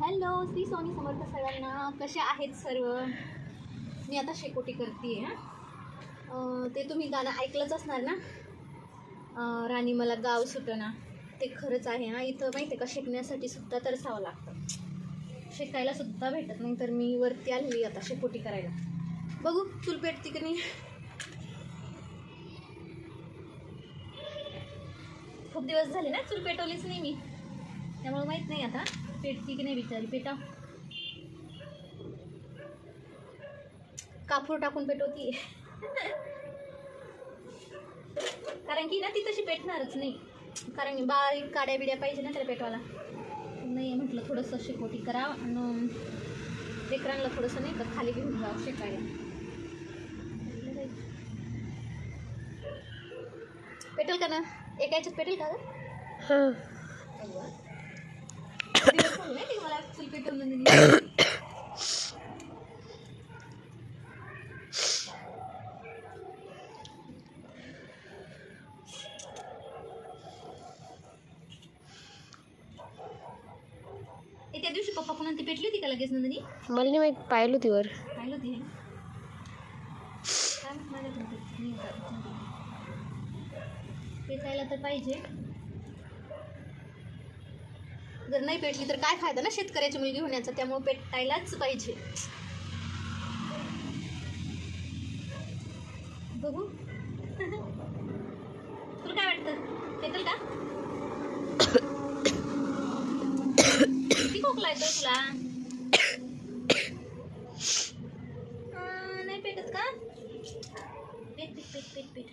Hello, Shri Swami Samarth सगळ्यांना. कशा आहेत सर्व? मी आता शेकोटी करते हां. ते तुम्ही गाणं ऐकलंच असणार ना, राणी मला गाव सुटना. ते खरंच आहे हां. इथं माहिती आहे का, शेकण्यासाठी सुद्धा तरसावं लागतं, शेकायला सुद्धा भेटत नाही. तर मी वरती आलेली आता शेकोटी करायला. बघू चूल पेटती की नाही. खूप दिवस झाले ना चूल पेटवलीच नाही मी, त्यामुळे माहीत नाही आता पेटती की नाही. बिचारी पेटा, कापूर टाकून पेटवती कारण की ना ती तशी पेटणारच नाही. कारण की बारीक काड्या बिड्या पाहिजे ना त्याला पेटवायला. नाही म्हटलं थोडंसं शेकोटी करा आणि लेकरांना थोडंसं नाही तर खाली घेऊन जावं शेकायला. पेटेल का ना? एका याच्यात पेटेल का गं? हां, मला चूल पेटवून त्या दिवशी पप्पा कोणा ती पेटली होती का लगेच नंदिनी? मला नाही माहित, पाहिलं होती वर. पाहिलं होती पेटायला तर पाहिजे. जर नाही पेटली तर काय फायदा ना शेतकऱ्याची मुलगी होण्याचा. त्यामुळे पेटायलाच पाहिजे. बघू तुला काय वाटतं, पेटेल का? किती खोकला येतोय तुला? नाही पेटत का? पेट पेट पेट पेट पेट.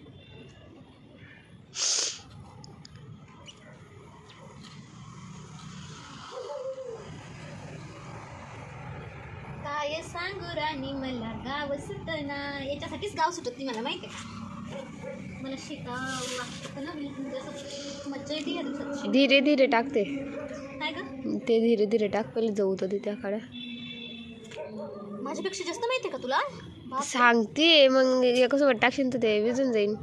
काय सांगू राणी मला गाव सुटना. याच्यासाठीच गाव सुटत नाही मला माहिती आहे. मला शिकावं लागतं ना, मज्जा येते या दिवसात. धीरे धीरे टाकते काय का ते, धीरे धीरे टाक. पहिले जाऊ तर त्या काड्या माझ्यापेक्षा जास्त माहिती आहे का तुला? सांगते मग एकासोबत टाकशील तर ते विजून जाईल.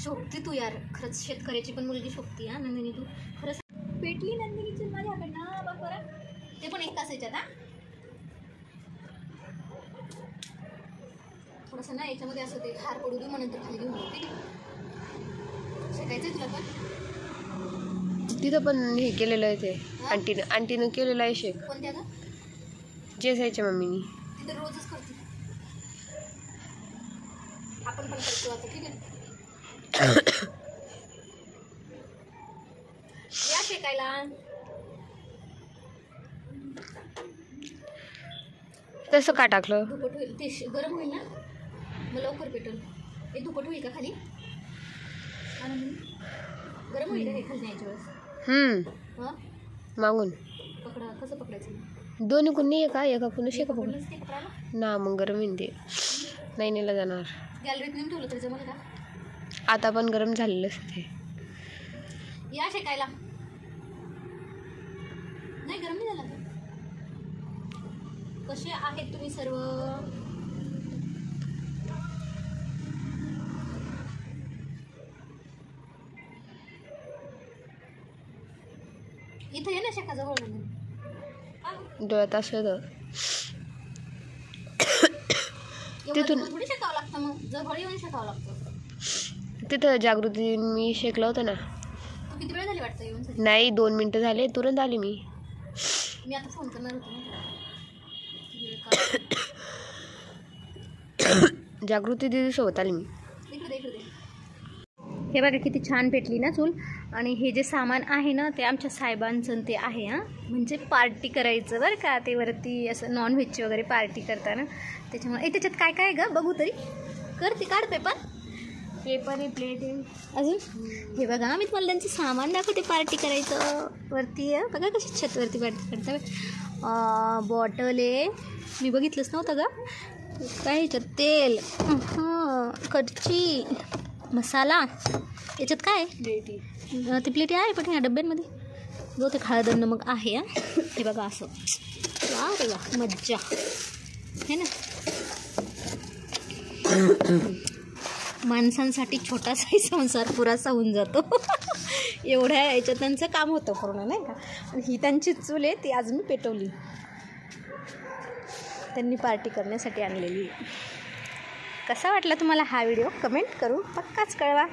शोभते तू यार, खरंच शेतकऱ्याची पण मुलगी शोभती हा नंदिनी. तू खरंच पेटली नंदिनीची माझ्याकडनं बघ बरं. ते पण एक तासाच्यात हा. थोडंसं ना याच्यामध्ये असं ते खार पडू दे म्हणून तर खाली घेऊन होते. शेकायचंय तुला पण? तिथं पण हे केलेलं आहे ते आंटीनं केलेलं आहे शेक. कोणत्या का? जेसायच्या मम्मीनी. तिथं रोजच करते, आपण पण करतो आता. ठीक आहे या शेकायला. तसं का टाकलं? धुपट होईल ते, गरम होईल ना मग लवकर पेटेल. हे धुपट होईल का खाली? गरम होईल का हे खाली न्यायच्या वेळेस? हां मागून पकडा. कसं पकडायचं? दोन्ही कोण नाही आहे का? एका कोण शेका पकडून ते पकडायला ना, मग गरम येईन ते. नाही नेलं जाणार. गॅलरीत नेऊन ठेवलं तरी जमलं का? आता पण गरम झालेलं असते. या शेकायला. नाही गरम नाही झाला. कसे आहेत तुम्ही सर्व? इथं ये ना शेकाजवळ. डोळ्यात असलं तिथून थोडी शेकावं लागतं, मग जवळ येऊन शेकावं लागतं. तिथं जागृती मी शेकलं होतं ना. तू किती वेळ झाली वाटतं येऊन? नाही 2 मिनटं झाले, तुरंत आली मी. मी आता फोन करणार होतो जागृती दिदी सोबत आली मी. हे बघा किती छान पेटली ना चूल. आणि हे जे सामान आहे ना ते आमच्या साहेबांचं ते आहे हां. म्हणजे पार्टी करायचं बरं का. ते वरती असं नॉनव्हेजची वगैरे पार्टी करताना. त्याच्यामुळे त्याच्यात काय काय ग बघू तरी. कर ती काढ पेपर आहे, प्लेट आहे अजून. हे बघा मी तुम्हाला त्यांचं सामान दाखवते पार्टी करायचं. वरती आहे बघा कशी छतवरती पार्टी करता. बॉटल आहे, मी बघितलंच नव्हतं ग. काय ह्याच्यात तेल, कच्ची मसाला. याच्यात काय ती प्लेटी आहे पण ह्या डब्यांमध्ये जो ते हळद नमक आहे. हे बघा असं. वा रे वा, मज्जा है ना. माणसांसाठी छोटासाही संसार पुरासा होऊन जातो. एवढ्या याच्यात त्यांचं काम होतं पूर्ण नाही का. आणि ही त्यांची चूल आहे, ती आज मी पेटवली, त्यांनी पार्टी करण्यासाठी आणलेली. कसा वाटला तुम्हाला हा व्हिडिओ कमेंट करून पक्काच कळवा.